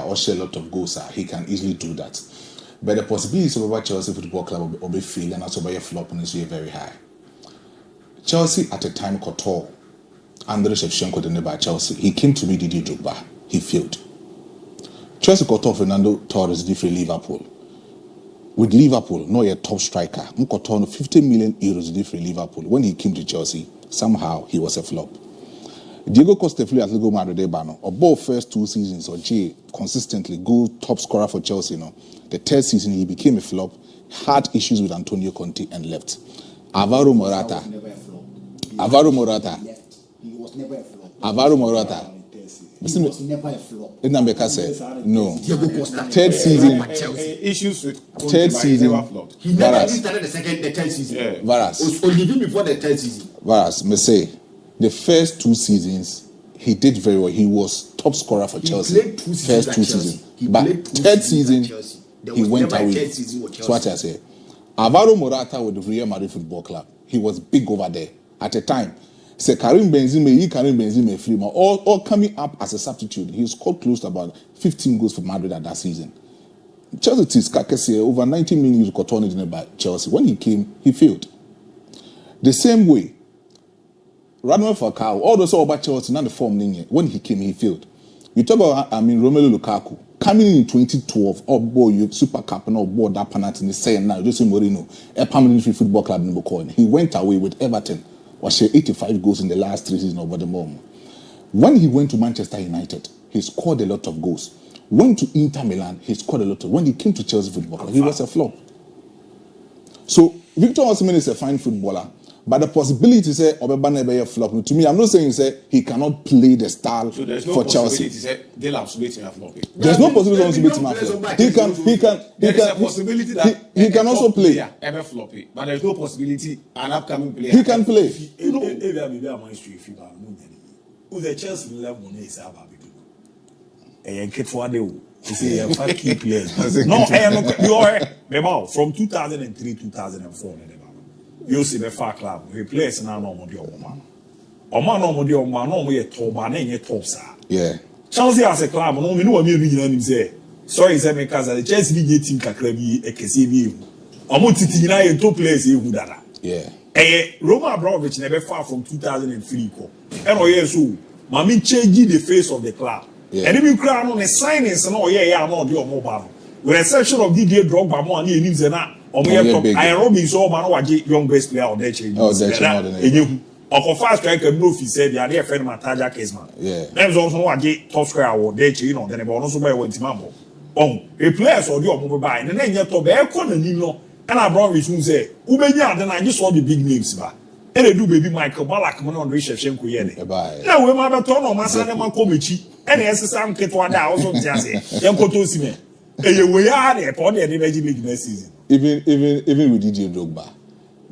or share a lot of goals, he can easily do that. But the possibilities of Chelsea Football Club will be failed and also by a flop is very high. Chelsea at a time Kotor, Andrei Shevchenko the neighbor Chelsea. He came to meet Didier Drogba. He failed. Chelsea got off Fernando Torres different Liverpool. With Liverpool, not a top striker. Mkotono 50 million euros different Liverpool. When he came to Chelsea, somehow he was a flop. Diego Costa flew at Atletico Madrid Bano. Or both first 2 seasons, or consistently goal top scorer for Chelsea. The third season he became a flop, had issues with Antonio Conte and left. Alvaro Morata. Alvaro Morata. He was never a flop. Alvaro Morata. He was never a flop. No. Diego Costa. Third season. Issues with third season. He never started the third season. Yeah. Varas. Only before the third season. Varas, me say, the first 2 seasons, he did very well. He was top scorer for Chelsea. Played 2 seasons First 2 at Chelsea. seasons. But third season, he went away. That's what I say. Alvaro Morata with the Real Madrid Football Club. He was big over there at a time. Say Karim Benzema free, all coming up as a substitute. He scored close to about 15 goals for Madrid at that season. Chelsea Kakese over 90 million euros by Chelsea. When he came, he failed. The same way, Radamel Falcao, all those all about Chelsea, not the form when he came, he failed. You talk about Romelu Lukaku coming in 2012, you Super Cup and that penalty saying now Jose Mourinho, a permanent football club in Bukoin. He went away with Everton. Was 85 goals in the last 3 seasons over the moment. When he went to Manchester United, he scored a lot of goals. Went to Inter Milan, he scored a lot of. When he came to Chelsea Football Club, he was a flop. So Victor Osimhen is a fine footballer, but the possibility is Obeba be a flop. To me, I'm not saying he cannot play the style for Chelsea. There's no possibility of flop. There's no possibility of flop. He can also play. Ever floppy, but there's no possibility an upcoming player. He can play. The Chelsea level is about and keep for the Fakye players. No, from 2003 2004. You see the Fakye club. He plays now no more. Yeah. Chelsea as a club, no, we know what you say. Sorry, say because the Chelsea league team kakrebi ekesi omo titi na ye 2 players e hudara. Yeah. Roman Abramovich never far from 2003 ko. And oye so, mami change the face of the club. Yeah. And if you cry on the signings no yeah no do omo ba. With exception of Didier Drogba mo ani enim ze na omo ye top Iron Robin so man waje young best player on that change. Oh, that's more than it. Okofa striker no fi said they are there friend Mataja Kesman. Yeah. Them also waje top scorer award there you know then e no so by Wentimambo. A players or the omo buy and then you to be economy no and Abramovich say ubenya then I just saw the big names ba. And they do baby Michael Ballack man on Shevchenko yene. Now we ma be turn on masa na man komechi and SSM ketwa da also tiase. Yankoto Osimhen. We are there for the energy league next season. Even with Didier Drogba,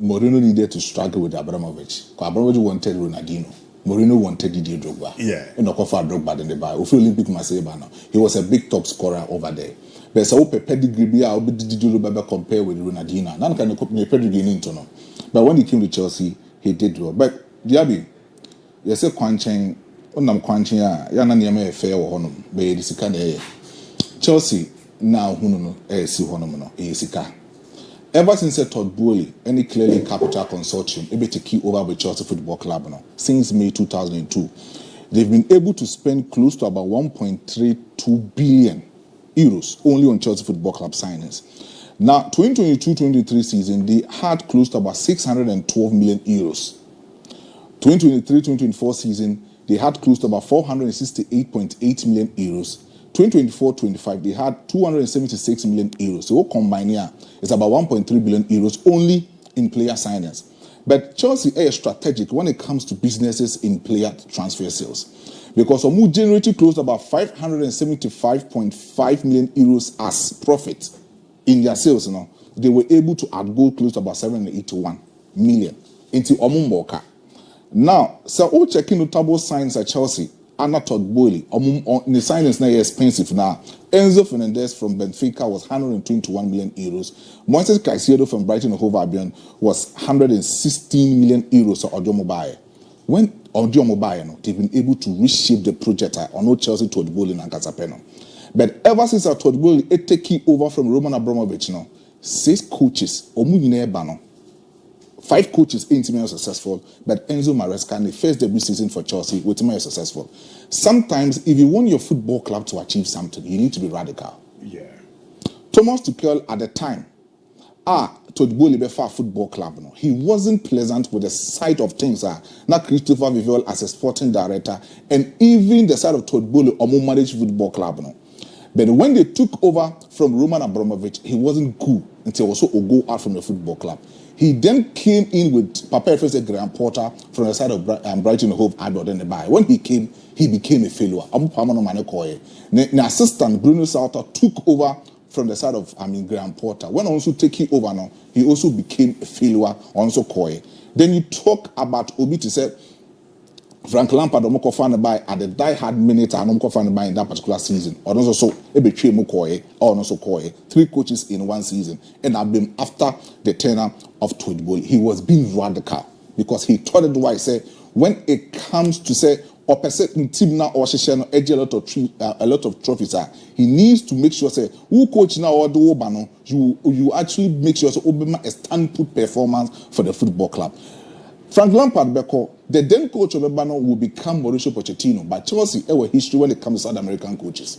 Mourinho needed to struggle with Abramovich. Because Abramovich wanted Ronaldinho. Mourinho wanted Didier Drogba. Yeah. And not for Drogba in the bar. If Olympic Marseille now, he was a big top scorer over there. But so pedigree be out Didier Drogba compare with Ronaldinho. None can compare pedigree into no. But when he came to Chelsea, he did well. But DIABY, you say Quanchen, onam Quanchen ya na niame fair wo honom. Be disika na Chelsea now no see honom no sika. Ever since Todd Bowley, any Clearly Capital Consortium, able to key over with Chelsea Football Club now, since May 2002, they've been able to spend close to about 1.32 billion euros only on Chelsea Football Club signings. Now, 2022-23 season, they had close to about 612 million euros. 2023-2024 season, they had close to about 468.8 million euros. 2024-25, they had 276 million euros. So, combined here, it's about 1.3 billion euros only in player signings. But Chelsea is strategic when it comes to businesses in player transfer sales. Because Omu generated close to about 575.5 million euros as profit in their sales. They were able to add gold close to about 781 million into Omu Mboka. Now, so all checking notable signs at Chelsea. Anna Todd Bowley, the signings now expensive now. Enzo Fernandez from Benfica was 121 million euros. Moises Caicedo from Brighton and Hove Albion was 116 million euros for Audio Mobile. When Audio Mobile, they've been able to reshape the project on Chelsea Todd Bowley and Casapeno. But ever since I told Bowley it take over from Roman Abramovich, 6 coaches, 5 coaches ain't even successful, but Enzo Maresca in the first debut season for Chelsea with him successful. Sometimes, if you want your football club to achieve something, you need to be radical. Yeah. Thomas Tuchel at the time, Todboli Befa Football Club, he wasn't pleasant with the side of things. Not Christopher Vivol as a sporting director, and even the side of Todboli or managed football club. But when they took over from Roman Abramovich, he wasn't cool until also go out from the football club. He then came in with Papa Efese Graham Porter from the side of Brighton and Hove Albion in the buy. When he came, he became a failure. The assistant Bruno Salter took over from the side of Graham Porter. When also taking over now, he also became a failure. Also Koye. Then you talk about Obi to say Frank Lampard omoko fan by at the die-hard minute and omoko fan by in that particular season. Or also so Ebeche Mukoye or also Koye. 3 coaches in one season. And I've been after the tenure of Todboli. He was being radical because he told it why I say when it comes to say or person team now or Shishano edge a lot of trophies he needs to make sure say who coach now or do Obano you actually make sure say Obama a stand-put performance for the football club. Frank Lampard Beko, the then coach of Obano will become Mauricio Pochettino, but Chelsea have a history when it comes to South American coaches.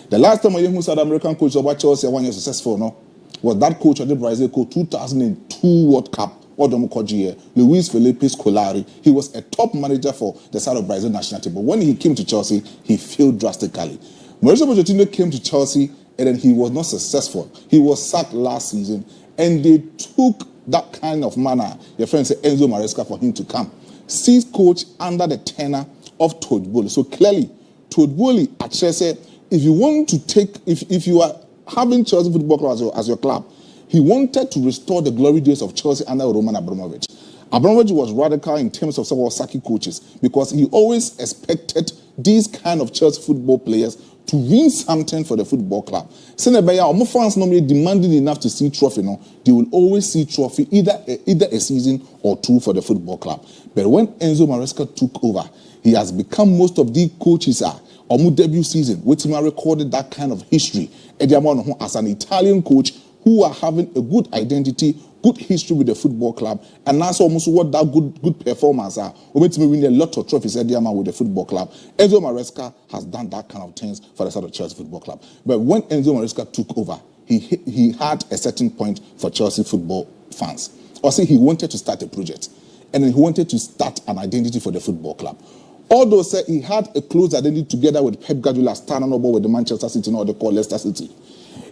The last time I heard South American coach about Chelsea 1 year successful was that coach of the Brazil coach 2002 World Cup. Luis Felipe Scolari. He was a top manager for the side of Brazil national team. But when he came to Chelsea, he failed drastically. Mauricio Pochettino came to Chelsea and then he was not successful. He was sacked last season and they took that kind of manner, your friend said Enzo Maresca, for him to come. Cease coach under the tenure of Todboli. So clearly, Todboli actually said, if you want to take, if you are having Chelsea Football Club as your club, he wanted to restore the glory days of Chelsea under Roman Abramovich. Abramovich was radical in terms of several sacking coaches because he always expected these kind of Chelsea football players to win something for the football club. Senebaya, fans normally demanding enough to see trophy. They will always see trophy either a season or 2 for the football club. But when Enzo Maresca took over, he has become most of the coaches debut season, which recorded that kind of history. As an Italian coach who are having a good identity, good history with the football club, and that's almost what that good performance are. We win a lot of trophies with the football club. Enzo Maresca has done that kind of things for the side of Chelsea Football Club. But when Enzo Maresca took over, he had a certain point for Chelsea football fans. Also, he wanted to start a project, and then he wanted to start an identity for the football club. Although he had a close identity together with Pep Guardiola, starting over with the Manchester City, now they call Leicester City.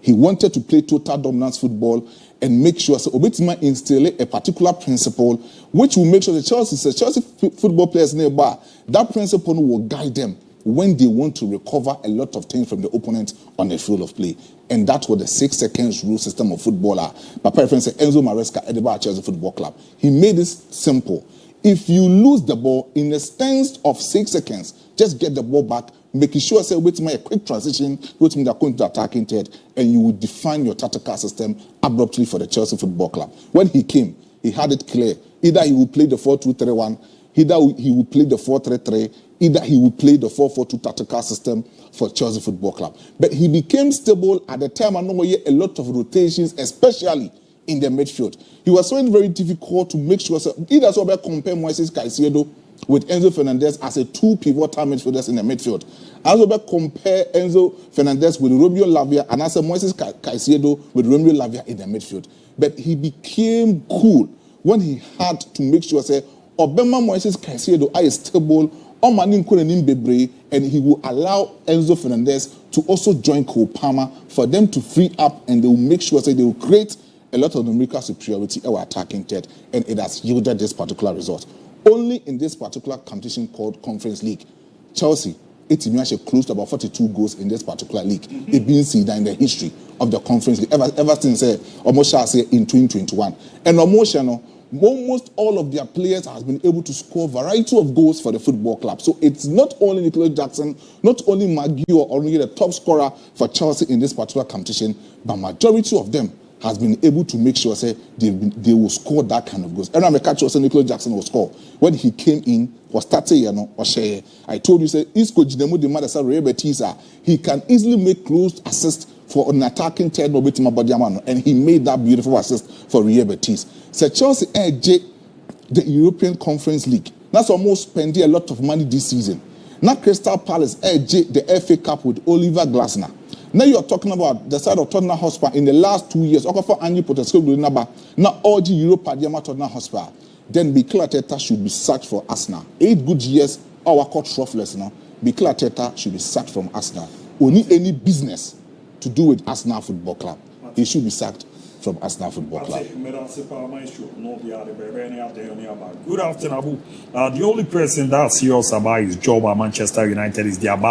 He wanted to play total dominance football and make sure Obetima instill a particular principle which will make sure the Chelsea football players nearby, that principle will guide them when they want to recover a lot of things from the opponent on the field of play. And that's what the 6 seconds rule system of football are. Papa friend said Enzo Maresca at the Chelsea Football Club. He made this simple. If you lose the ball in the stance of 6 seconds, just get the ball back, making sure with a quick transition, with me going to attacking third, and you will define your tactical system abruptly for the Chelsea Football Club. When he came, he had it clear. Either he will play the 4-2-3-1, either he will play the 4-3-3, either he will play the 4-4-2 tactical system for Chelsea Football Club. But he became stable at the time, and a lot of rotations, especially in the midfield. He was finding it very difficult to make sure, either so compare Moises Caicedo with Enzo Fernandez as a 2 pivotal midfielders in the midfield. I also compare Enzo Fernandez with Romeo Lavia and as a Moises Caicedo with Romeo Lavia in the midfield. But he became cool when he had to make sure Obama Moises Caicedo is stable, and he will allow Enzo Fernandez to also join Cole Palmer for them to free up, and they will make sure they will create a lot of numerical superiority in our attacking third, and it has yielded this particular result. Only in this particular competition called Conference League, Chelsea, it actually close to about 42 goals in this particular league. It's been seen in the history of the Conference League ever since almost in 2021. And almost all of their players has been able to score a variety of goals for the football club. So it's not only Nicolas Jackson, not only Maggie or only the top scorer for Chelsea in this particular competition, but majority of them has been able to make sure they will score that kind of goals. And I'm a catch Nicolas Jackson will score. When he came in, was started, you know, or share. I told you, say, East Coach Demo the mother said, he can easily make close assist for an attacking third Nobetima Badiamano, and he made that beautiful assist for Real Betis. So Chelsea edge the European Conference League. That's almost spending a lot of money this season. Now Crystal Palace edge the FA Cup with Oliver Glasner. Now you're talking about the side of Tottenham Hotspur in the last 2 years. Okafor Anyi Potesco now all the Europa Diama Tottenham Hotspur. Then Mikel Arteta should be sacked for Arsenal. 8 good years, our court trophless now. Mikel Arteta should be sacked from Arsenal. Only any business to do with Arsenal Football Club. He should be sacked from Arsenal Football Club. Good afternoon, Abu. The only person that serious about his job at Manchester United is the ABOU.